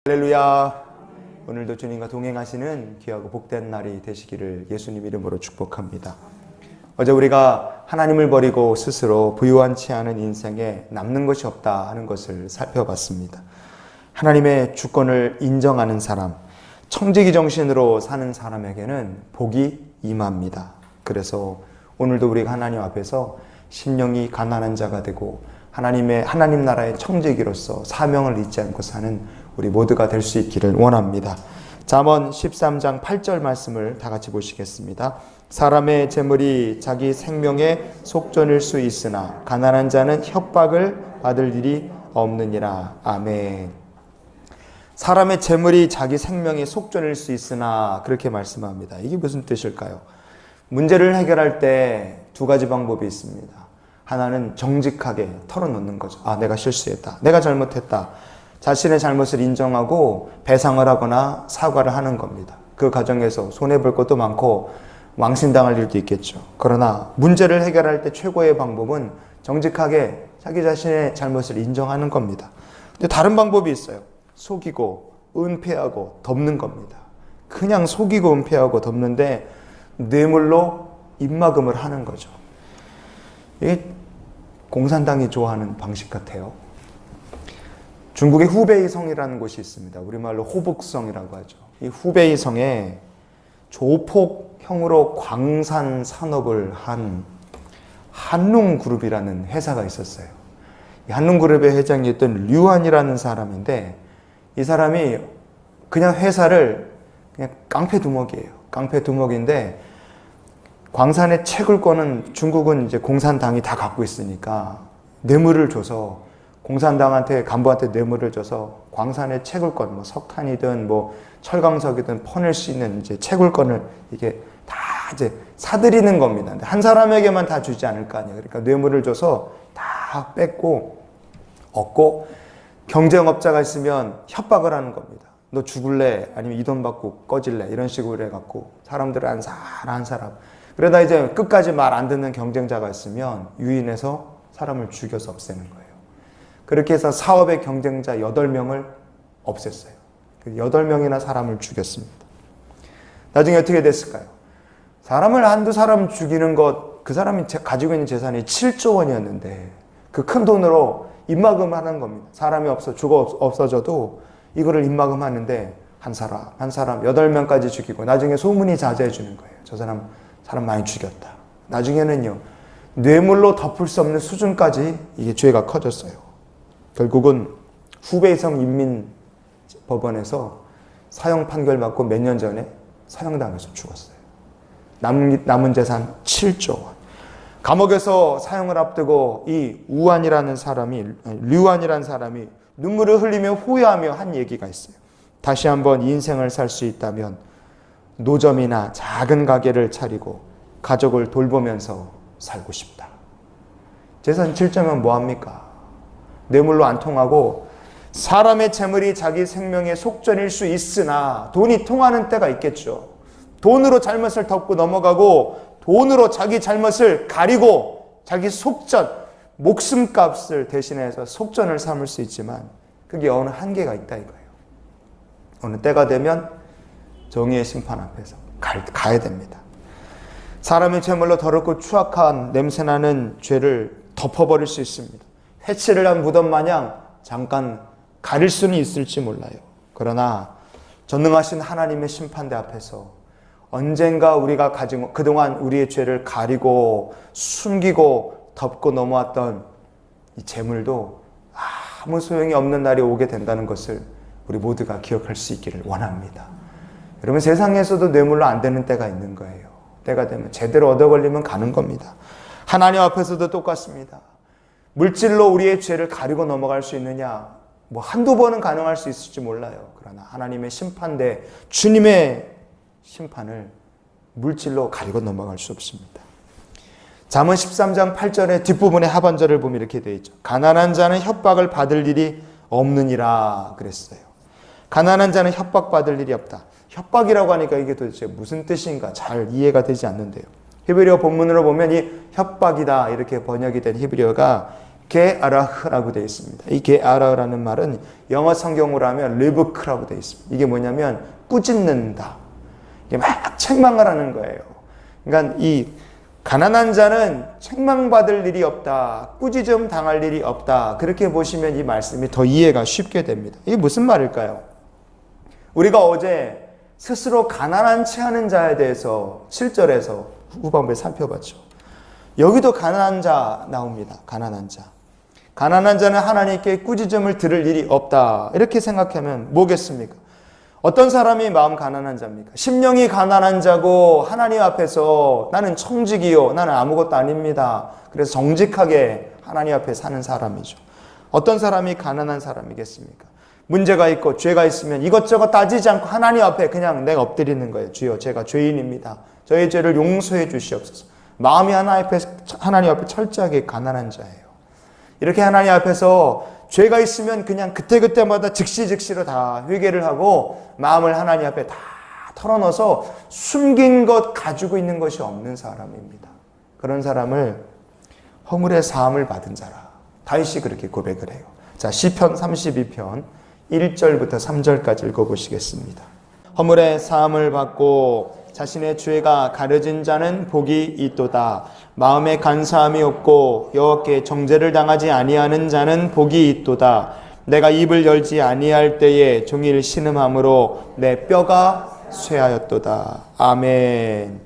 할렐루야. 오늘도 주님과 동행하시는 귀하고 복된 날이 되시기를 예수님 이름으로 축복합니다. 어제 우리가 하나님을 버리고 스스로 부유한 취하는 인생에 남는 것이 없다 하는 것을 살펴봤습니다. 하나님의 주권을 인정하는 사람, 청지기 정신으로 사는 사람에게는 복이 임합니다. 그래서 오늘도 우리가 하나님 앞에서 심령이 가난한 자가 되고 하나님 나라의 청지기로서 사명을 잊지 않고 사는 우리 모두가 될 수 있기를 원합니다. 잠언 13장 8절 말씀을 다 같이 보시겠습니다. 사람의 재물이 자기 생명의 속전일 수 있으나 가난한 자는 협박을 받을 일이 없느니라. 아멘. 사람의 재물이 자기 생명의 속전일 수 있으나 그렇게 말씀합니다. 이게 무슨 뜻일까요? 문제를 해결할 때 두 가지 방법이 있습니다. 하나는 정직하게 털어놓는 거죠. 내가 실수했다. 내가 잘못했다. 자신의 잘못을 인정하고 배상을 하거나 사과를 하는 겁니다. 그 과정에서 손해볼 것도 많고 망신당할 일도 있겠죠. 그러나 문제를 해결할 때 최고의 방법은 정직하게 자기 자신의 잘못을 인정하는 겁니다. 근데 다른 방법이 있어요. 속이고 은폐하고 덮는 겁니다. 그냥 속이고 은폐하고 덮는데 뇌물로 입막음을 하는 거죠. 이게 공산당이 좋아하는 방식 같아요. 중국의 후베이 성이라는 곳이 있습니다. 우리말로 호북성이라고 하죠. 이 후베이 성에 조폭형으로 광산 산업을 한 한룽그룹이라는 회사가 있었어요. 이 한룽그룹의 회장이었던 류한이라는 사람인데 이 사람이 그냥 회사를 그냥 깡패두먹이에요. 깡패두먹인데 광산에 채굴 거는 중국은 이제 공산당이 다 갖고 있으니까 뇌물을 줘서 공산당한테 간부한테 뇌물을 줘서 광산에 채굴권, 석탄이든 철광석이든 퍼낼 수 있는 이제 채굴권을 이게 다 이제 사들이는 겁니다. 근데 한 사람에게만 다 주지 않을 거 아니에요. 그러니까 뇌물을 줘서 다 뺏고 얻고 경쟁업자가 있으면 협박을 하는 겁니다. 너 죽을래? 아니면 이 돈 받고 꺼질래? 이런 식으로 해갖고 사람들을 한 사람. 그러다 이제 끝까지 말 안 듣는 경쟁자가 있으면 유인해서 사람을 죽여서 없애는 거예요. 그렇게 해서 사업의 경쟁자 8명을 없앴어요. 8명이나 사람을 죽였습니다. 나중에 어떻게 됐을까요? 사람을 한두 사람 죽이는 것, 그 사람이 가지고 있는 재산이 7조 원이었는데 그 큰 돈으로 입막음하는 겁니다. 사람이 없어져도 이거를 입막음하는데 한 사람 8명까지 죽이고 나중에 소문이 자자해 주는 거예요. 저 사람 많이 죽였다. 나중에는요, 뇌물로 덮을 수 없는 수준까지 이게 죄가 커졌어요. 결국은 후베이성 인민법원에서 사형 판결 받고 몇 년 전에 사형당해서 죽었어요. 남은 재산 7조 원. 감옥에서 사형을 앞두고 이 류한이라는 사람이 눈물을 흘리며 후회하며 한 얘기가 있어요. 다시 한번 인생을 살 수 있다면 노점이나 작은 가게를 차리고 가족을 돌보면서 살고 싶다. 재산 7조면 뭐합니까? 뇌물로 안 통하고 사람의 재물이 자기 생명의 속전일 수 있으나 돈이 통하는 때가 있겠죠. 돈으로 잘못을 덮고 넘어가고 돈으로 자기 잘못을 가리고 자기 속전, 목숨값을 대신해서 속전을 삼을 수 있지만 그게 어느 한계가 있다 이거예요. 어느 때가 되면 정의의 심판 앞에서 가야 됩니다. 사람의 재물로 더럽고 추악한 냄새나는 죄를 덮어버릴 수 있습니다. 해치를 한 무덤 마냥 잠깐 가릴 수는 있을지 몰라요. 그러나 전능하신 하나님의 심판대 앞에서 언젠가 우리가 가진 그동안 우리의 죄를 가리고 숨기고 덮고 넘어왔던 이 재물도 아무 소용이 없는 날이 오게 된다는 것을 우리 모두가 기억할 수 있기를 원합니다. 여러분, 세상에서도 뇌물로 안 되는 때가 있는 거예요. 때가 되면 제대로 얻어 걸리면 가는 겁니다. 하나님 앞에서도 똑같습니다. 물질로 우리의 죄를 가리고 넘어갈 수 있느냐? 한두 번은 가능할 수 있을지 몰라요. 그러나 하나님의 심판대, 주님의 심판을 물질로 가리고 넘어갈 수 없습니다. 잠언 13장 8절의 뒷부분의 하반절을 보면 이렇게 되어 있죠. 가난한 자는 협박을 받을 일이 없느니라 그랬어요. 가난한 자는 협박받을 일이 없다. 협박이라고 하니까 이게 도대체 무슨 뜻인가 잘 이해가 되지 않는데요. 히브리어 본문으로 보면 이 협박이다 이렇게 번역이 된 히브리어가 게아라흐라고 되어 있습니다. 이 게아라흐라는 말은 영어 성경으로 하면 리브크라고 되어 있습니다. 이게 뭐냐면 꾸짖는다. 이게 막 책망을 하는 거예요. 그러니까 이 가난한 자는 책망받을 일이 없다. 꾸짖음 당할 일이 없다. 그렇게 보시면 이 말씀이 더 이해가 쉽게 됩니다. 이게 무슨 말일까요? 우리가 어제 스스로 가난한 채 하는 자에 대해서 7절에서 후반부에 살펴봤죠. 여기도 가난한 자 나옵니다. 가난한 자. 가난한 자는 하나님께 꾸짖음을 들을 일이 없다. 이렇게 생각하면 뭐겠습니까? 어떤 사람이 마음 가난한 자입니까? 심령이 가난한 자고 하나님 앞에서 나는 청직이요, 나는 아무것도 아닙니다. 그래서 정직하게 하나님 앞에 사는 사람이죠. 어떤 사람이 가난한 사람이겠습니까? 문제가 있고 죄가 있으면 이것저것 따지지 않고 하나님 앞에 그냥 내가 엎드리는 거예요. 주여, 제가 죄인입니다. 저의 죄를 용서해 주시옵소서. 마음이 하나님 앞에 철저하게 가난한 자예요. 이렇게 하나님 앞에서 죄가 있으면 그냥 그때그때마다 즉시로 다 회개를 하고 마음을 하나님 앞에 다 털어넣어서 숨긴 것 가지고 있는 것이 없는 사람입니다. 그런 사람을 허물의 사함을 받은 자라. 다윗이 그렇게 고백을 해요. 자, 시편 32편 1절부터 3절까지 읽어보시겠습니다. 허물의 사함을 받고 자신의 죄가 가려진 자는 복이 있도다. 마음에 간사함이 없고 여호와께 정죄를 당하지 아니하는 자는 복이 있도다. 내가 입을 열지 아니할 때에 종일 신음함으로 내 뼈가 쇠하였도다. 아멘.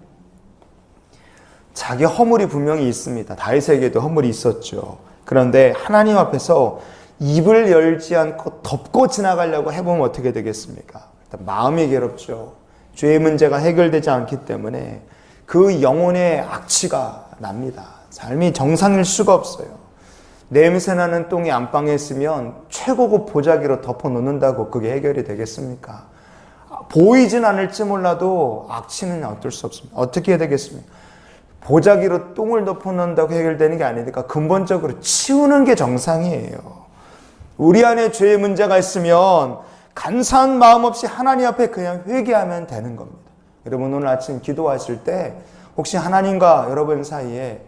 자기 허물이 분명히 있습니다. 다윗에게도 허물이 있었죠. 그런데 하나님 앞에서 입을 열지 않고 덮고 지나가려고 해보면 어떻게 되겠습니까? 일단 마음이 괴롭죠. 죄의 문제가 해결되지 않기 때문에 그 영혼의 악취가 납니다. 삶이 정상일 수가 없어요. 냄새나는 똥이 안방에 있으면 최고급 보자기로 덮어놓는다고 그게 해결이 되겠습니까? 보이진 않을지 몰라도 악취는 어쩔 수 없습니다. 어떻게 해야 되겠습니까? 보자기로 똥을 덮어놓는다고 해결되는 게 아니니까 근본적으로 치우는 게 정상이에요. 우리 안에 죄의 문제가 있으면 간사한 마음 없이 하나님 앞에 그냥 회개하면 되는 겁니다. 여러분 오늘 아침 기도하실 때 혹시 하나님과 여러분 사이에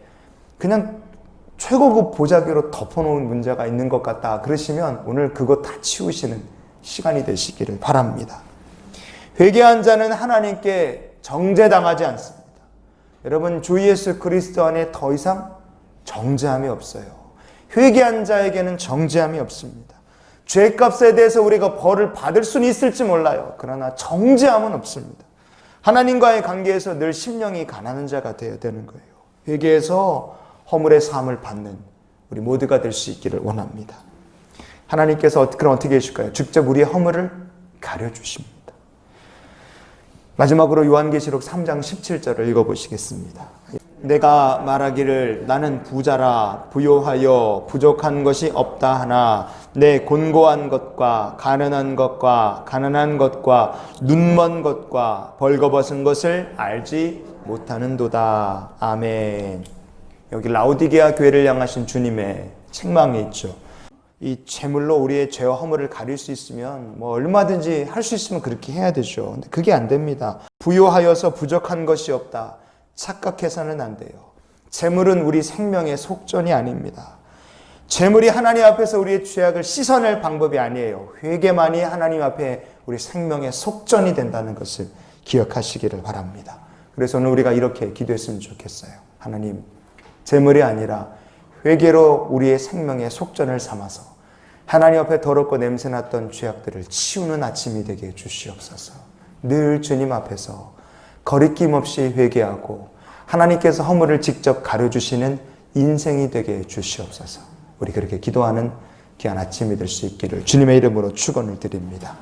그냥 최고급 보자기로 덮어놓은 문제가 있는 것 같다 그러시면 오늘 그거 다 치우시는 시간이 되시기를 바랍니다. 회개한 자는 하나님께 정죄당하지 않습니다. 여러분 주 예수 그리스도 안에 더 이상 정죄함이 없어요. 회개한 자에게는 정죄함이 없습니다. 죄값에 대해서 우리가 벌을 받을 수는 있을지 몰라요. 그러나 정죄함은 없습니다. 하나님과의 관계에서 늘 심령이 가난한 자가 되어야 되는 거예요. 회개해서 허물의 사함을 받는 우리 모두가 될 수 있기를 원합니다. 하나님께서 그럼 어떻게 해주실까요? 직접 우리의 허물을 가려주십니다. 마지막으로 요한계시록 3장 17절을 읽어보시겠습니다. 내가 말하기를 나는 부자라 부요하여 부족한 것이 없다 하나 내 곤고한 것과 가난한 것과 눈먼 것과 벌거벗은 것을 알지 못하는도다. 아멘. 여기 라오디게아 교회를 향하신 주님의 책망이 있죠. 이 재물로 우리의 죄와 허물을 가릴 수 있으면 뭐 얼마든지 할 수 있으면 그렇게 해야 되죠. 근데 그게 안 됩니다. 부요하여서 부족한 것이 없다. 착각해서는 안 돼요. 재물은 우리 생명의 속전이 아닙니다. 재물이 하나님 앞에서 우리의 죄악을 씻어낼 방법이 아니에요. 회개만이 하나님 앞에 우리 생명의 속전이 된다는 것을 기억하시기를 바랍니다. 그래서 오늘 우리가 이렇게 기도했으면 좋겠어요. 하나님, 재물이 아니라 회개로 우리의 생명의 속전을 삼아서 하나님 앞에 더럽고 냄새났던 죄악들을 치우는 아침이 되게 해주시옵소서. 늘 주님 앞에서 거리낌 없이 회개하고 하나님께서 허물을 직접 가려주시는 인생이 되게 해주시옵소서. 우리 그렇게 기도하는 귀한 아침이 될 수 있기를 주님의 이름으로 축원을 드립니다.